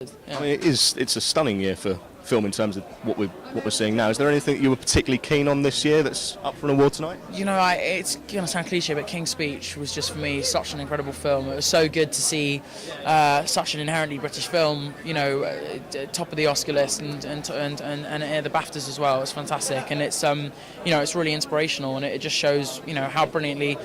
good. Yeah. I mean, it's a stunning year for film in terms of what we're seeing now. Is there anything that you were particularly keen on this year that's up for an award tonight? You know, it's going to sound cliche, but King's Speech was just for me such an incredible film. It was so good to see such an inherently British film, you know, top of the Oscar list and the BAFTAs as well. It's fantastic, and it's you know, it's really inspirational, and it just shows, you know, how brilliantly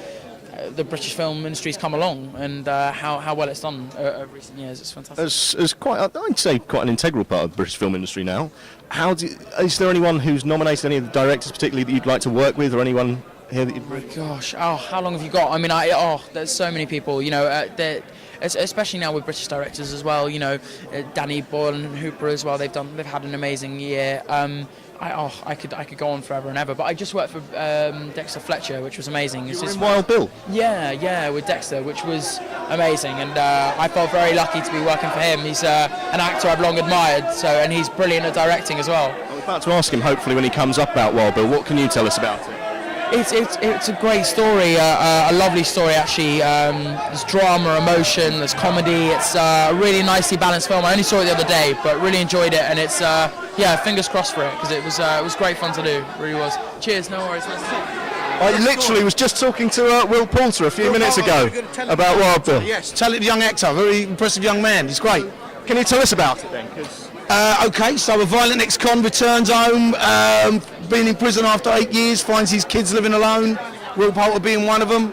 the British film industry's come along and how well it's done over recent years. It's fantastic. As quite, I'd say, quite an integral part of the British film industry now. Is there anyone who's nominated, any of the directors particularly, that you'd like to work with, or anyone here that you'd... Oh my gosh, how long have you got? I mean, there's so many people, you know, especially now with British directors as well, you know, Danny Boyle and Hooper as well, they've had an amazing year. I could go on forever and ever, but I just worked for Dexter Fletcher, which was amazing. You were in Wild Bill? Yeah, with Dexter, which was amazing, and I felt very lucky to be working for him. He's an actor I've long admired, and he's brilliant at directing as well. I was about to ask him, hopefully, when he comes up about Wild Bill, what can you tell us about it? It's a great story, a lovely story actually. There's drama, emotion, there's comedy. It's a really nicely balanced film. I only saw it the other day, but really enjoyed it, and it's yeah, fingers crossed for it, because it was great fun to do. It really was. Cheers, no worries. Nice to see you. I literally was just talking to Will Poulter a few minutes ago about Wild Bill. Yes, talented young actor, very impressive young man. He's great. Can you tell us about it then? Okay, so a violent ex-con returns home, been in prison after 8 years, finds his kids living alone, Will Poulter being one of them,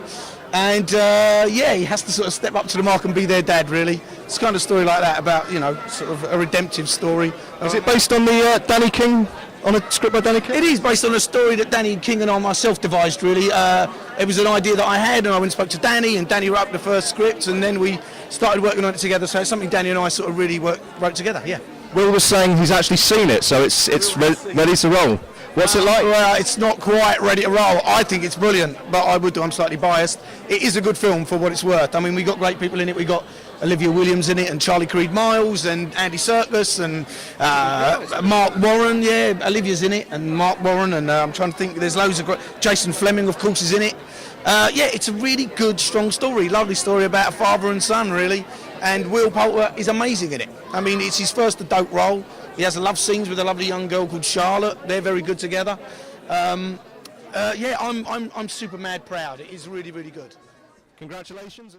and yeah, he has to sort of step up to the mark and be their dad, really. It's kind of story like that about, you know, sort of a redemptive story. Is it based on the Danny King, on a script by Danny King? It is based on a story that Danny King and I myself devised, really. It was an idea that I had, and I went and spoke to Danny, and Danny wrote up the first script, and then we started working on it together, so it's something Danny and I sort of really wrote together, yeah. Will was saying he's actually seen it, so it's ready to roll. What's it like? Well, it's not quite ready to roll. I think it's brilliant, but I'm slightly biased. It is a good film for what it's worth. I mean, we got great people in it. We got Olivia Williams in it, and Charlie Creed-Miles, and Andy Serkis, and Mark Warren. Yeah, Olivia's in it, and Mark Warren, and I'm trying to think. There's loads of great. Jason Fleming, of course, is in it. Yeah, it's a really good, strong story. Lovely story about a father and son, really. And Will Poulter is amazing in it. I mean, it's his first adult role. He has love scenes with a lovely young girl called Charlotte. They're very good together. Yeah, I'm super mad proud. It is really, really good. Congratulations.